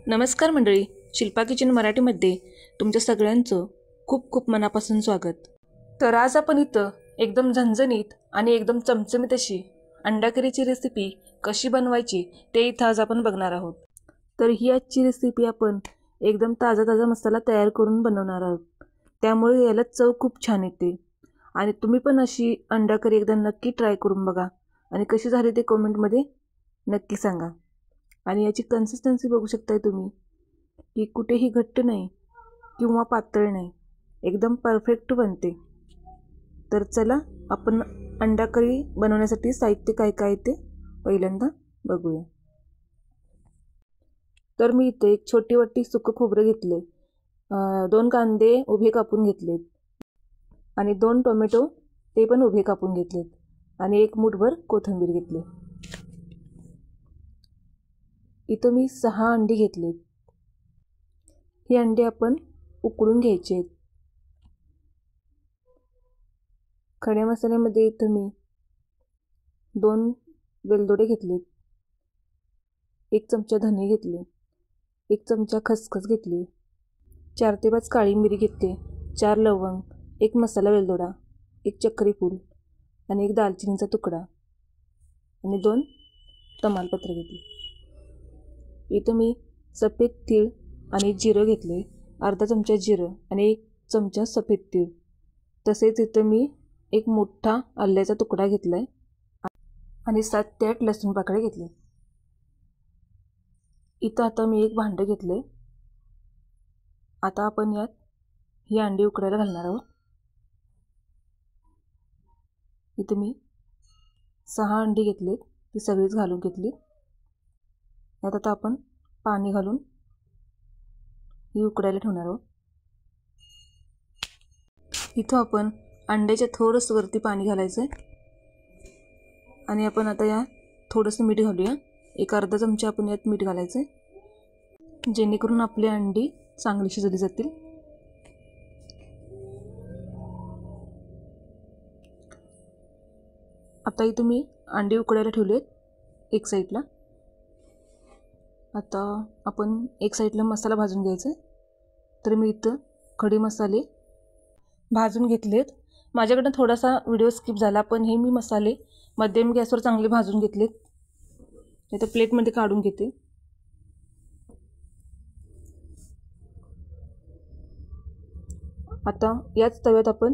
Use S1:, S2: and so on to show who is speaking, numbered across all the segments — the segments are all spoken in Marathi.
S1: नमस्कार मंडळी, शिल्पा किचन मराठीमध्ये तुमच्या सगळ्यांचं खूप खूप मनापासून स्वागत. तर आज आपण इथं एकदम झणझणीत आणि एकदम चमचमीत अशी अंडा करीची रेसिपी कशी बनवायची ते इथं आज आपण बघणार आहोत. तर ही आजची रेसिपी आपण एकदम ताजा ताजा मसाला तयार करून बनवणार आहोत, त्यामुळे याला चव खूप छान येते. आणि तुम्ही पण अशी अंडा करी एकदा नक्की ट्राय करून बघा आणि कशी झाली ते कमेंटमध्ये नक्की सांगा. आणि याची कन्सिस्टन्सी बघू शकताय तुम्ही की कुठेही घट्ट नाही किंवा पातळ नाही, एकदम परफेक्ट बनते. तर चला आपण अंडा करी बनवण्यासाठी साहित्य काय काय ते पहिल्यांदा बघूया. तर मी इथे एक छोटी वाटी सुकं खोबरं घेतले, 2 कांदे उभे कापून घेतलेत आणि 2 टोमॅटो ते पण उभे कापून घेतलेत आणि 1 मूठभर कोथिंबीर घेतली. इथं मी 6 अंडी घेतलेत. ही अंडी आपण उकळून घ्यायची आहेत. खड्या मसाल्यामध्ये इथं मी 2 वेलदोडे घेतलेत, 1 चमचा धने घेतले, 1 चमचा खसखस घेतली, 4 ते 5 काळी मिरी घेतली, 4 लवंग, 1 मसाला वेलदोडा, 1 चक्री फूल आणि 1 दालचिनीचा तुकडा आणि 2 तमालपत्र घेतले. इथं मी सफेद तीळ आणि जिरं घेतले, अर्धा चमचा जिरं आणि 1 चमचा सफेद तीळ. तसेच इथं मी 1 मोठा आल्याचा तुकडा घेतला आहे आणि 7 ते 8 लसूण पाकळ्या घेतले. इथं आता मी 1 भांडं घेतले. आता आपण यात ही अंडी उकडायला घालणार आहोत. इथं मी 6 अंडी घेतलेत, ती सगळीच घालून घेतली. यात आता आपण पाणी घालून ही उकडायला ठेवणार आहोत. इथं आपण अंड्याच्या थोडंसं वरती पाणी घालायचं आहे आणि आपण आता या थोडंसं मीठ घालूया. 1 अर्धा चमचा आपण यात मीठ घालायचं आहे, जेणेकरून आपली अंडी चांगली शिजली जातील. आता इथं मी अंडी उकडायला ठेवलेत एक साईडला. आता आपण एक साईडला मसाला भाजून घ्यायचा आहे. तर मी इथं खडे मसाले भाजून घेतलेत. माझ्याकडनं थोडासा व्हिडिओ स्किप झाला, पण हे मी मसाले मध्यम गॅसवर चांगले भाजून घेतलेत. आता प्लेटमध्ये काढून घेते. आता याच तव्यात आपण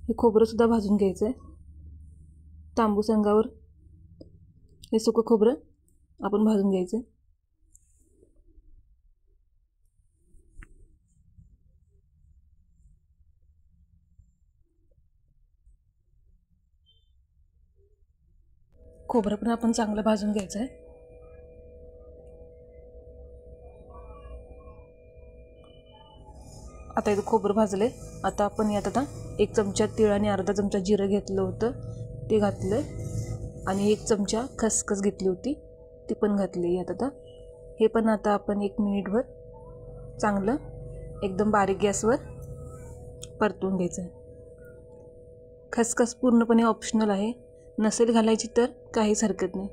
S1: हे खोबरंसुद्धा भाजून घ्यायचं आहे. तांबूस अंगावर हे सुकं खोबरं आपण भाजून घ्यायचं आहे. खोबरं पण आपण चांगलं भाजून घ्यायचं आहे. आता इथं खोबरं भाजले. आता आपण यात 1 चमचा तीळ आणि अर्धा चमचा जिरं घेतलं होतं ते घातलं आणि 1 चमचा खसखस घेतली होती ती पण घातली यात. आता हे पण आता आपण 1 मिनिटभर चांगलं एकदम बारीक गॅसवर परतून घ्यायचं आहे. खसखस पूर्णपणे ऑप्शनल आहे, नसेल घालायची तर काहीच हरकत नाही.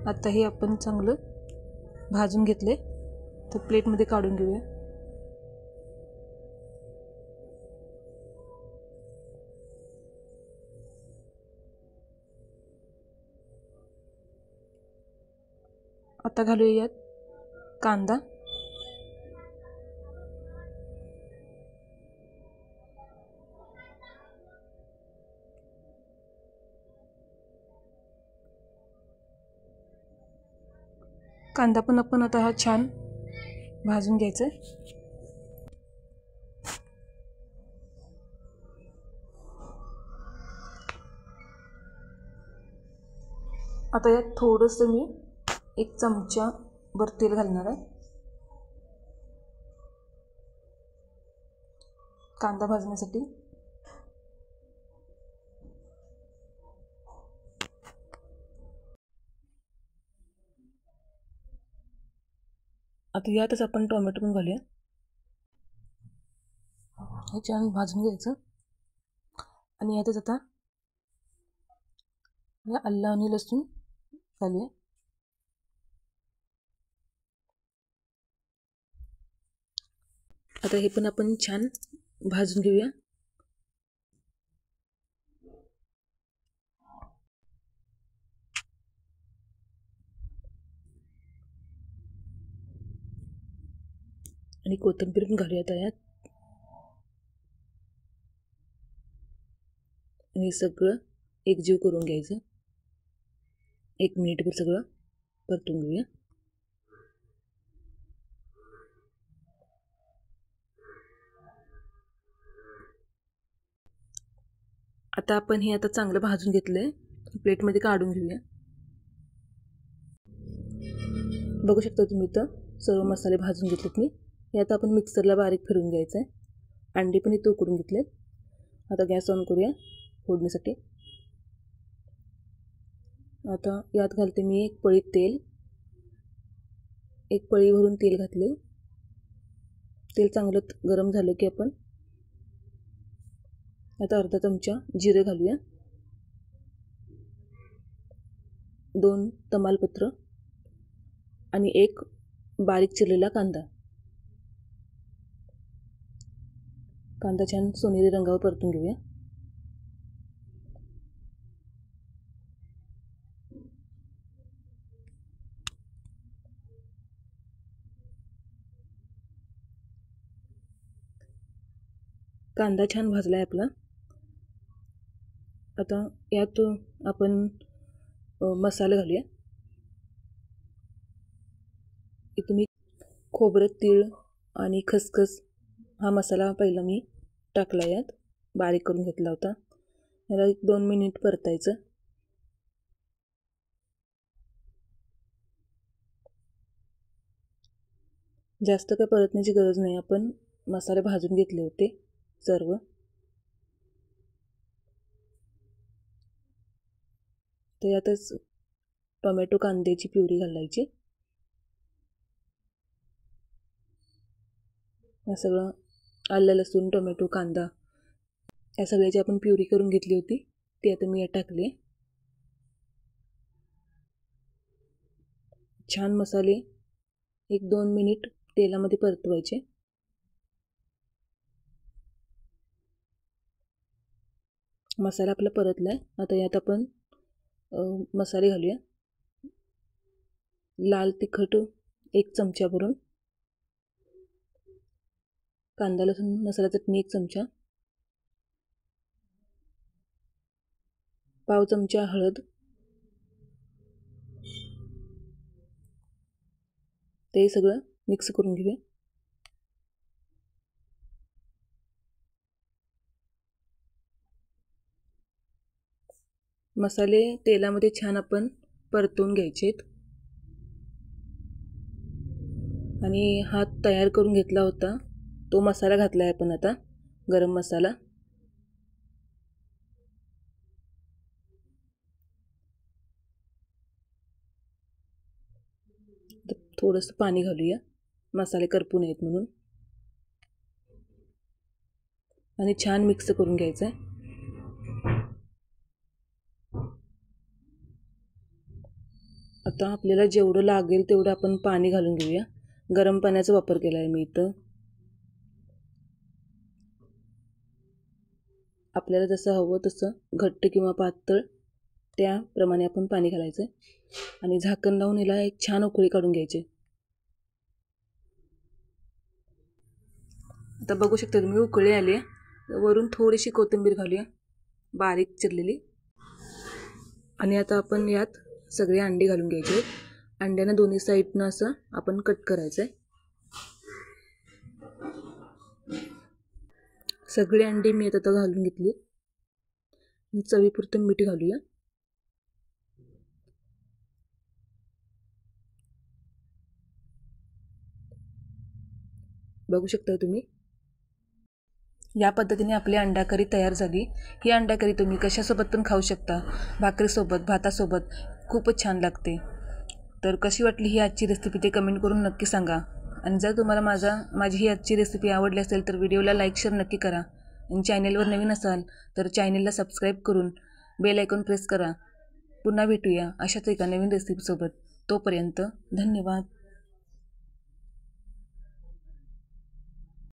S1: आता हे आपण चांगलं भाजून घेतले, तर प्लेटमध्ये काढून घेऊया. आता घालूया यात कांदा, कांदा पण आपण आता हा छान भाजून घ्यायचा आहे. आता यात थोडंसं मी 1 चमचा भर तेल घालणार आहे. कांदा भाजण्यासाठी आता यातच आपण टोमॅटो पण घालूया. हे छान भाजून घ्यायचं आणि यातच आता आलं आणि लसूण घालूया. आता हे पण आपण छान भाजून घेऊया. आणि कोथिंबीर पण घालूयात यात. आणि सगळं एकजीव करून घ्यायचं. 1 मिनिटभर सगळं परतून घेऊया. आता आपण हे चांगलं भाजून घेतलंय. प्लेटमध्ये काढून घेऊया. बघू शकता तुम्ही इथं सर्व मसाले भाजून घेतलेत मी. हे आता आपण मिक्सरला बारीक फिरवून घ्यायचं आहे. अंडी पण इथं उकडून घेतलेत. आता गॅस ऑन करूया फोडणीसाठी. आता यात घालते मी 1 पळी तेल. 1 पळी भरून तेल घातले. तेल चांगलं गरम झालं की आपण आता अर्धा चमचा जिरे घालूया. 2 तमालपत्र आणि 1 बारीक चिरलेला कांदा. कांदा छान सोनेरी रंगावर परतून घेऊया. कांदा छान भाजलाय आपला. आता यात आपण मसाले घालूया. इथं मी खोबरं, तीळ आणि खसखस हा मसाला पहिला मी टाकला. यात बारीक करून घेतला होता. याला 1-2 मिनिट परतायचं. जास्त काय परतण्याची गरज नाही. आपण मसाले भाजून घेतले होते सर्व. तर यातच टोमॅटो कांद्याची प्युरी घालायची. या सगळं आलं, लसूण, टोमॅटो, कांदा या सगळ्याची आपण प्युरी करून घेतली होती ती आता मी यात टाकली. छान मसाले 1-2 मिनिट तेलामध्ये परतवायचे. मसाला आपला परतलाय. आता यात आपण मसाले घालूया. लाल तिखट 1 चमचा भरून, कांदा लसूण मसाला चटणी 1 चमचा, पाव चमचा हळद, ते सगळं मिक्स करून घेऊया. मसाले तेलामध्ये छान आपण परतून घ्यायचेत. आणि हा तयार करून घेतला होता तो मसाला घातला आहे आपण आता, गरम मसाला. थोडंसं पाणी घालूया मसाले करपू नयेत म्हणून. आणि छान मिक्स करून घ्यायचं आहे. आता आपल्याला जेवढं लागेल तेवढं आपण पाणी घालून घेऊया. गरम पाण्याचा वापर केला आहे मी इथं. आपल्याला जसं हवं तसं घट्ट किंवा पातळ त्याप्रमाणे आपण पाणी घालायचं. आणि झाकण लावून याला एक छान उकळी काढून घ्यायची. आता बघू शकता तुम्ही उकळी आली. वरून थोडीशी कोथिंबीर घालूया बारीक चिरलेली. आणि आता आपण यात सगळे अंडी घालून घ्यायचे. अंड्यानं दोन्ही साईडनं असं आपण कट करायचं आहे. सगळे अंडी मी आता घालून घेतली. चवीपुरतं मीठ घालूया. बघू शकता तुम्ही. या पद्धतीने आपली अंडा करी तयार झाली. ही अंडा करी तुम्ही कशासोबत पण खाऊ शकता. भाकरीसोबत, भातासोबत खूपच छान लागते. तर कशी वाटली ही आजची रेसिपी ते कमेंट करून नक्की सांगा. आणि जर तुम्हाला माझी ही आजची रेसिपी आवडली असेल तर व्हिडिओला लाईक शेअर नक्की करा. आणि चॅनेलवर नवीन असाल तर चॅनेलला सबस्क्राईब करून बेल आयकॉन प्रेस करा. पुन्हा भेटूया अशाच एका नवीन रेसिपीसोबत. तोपर्यंत धन्यवाद.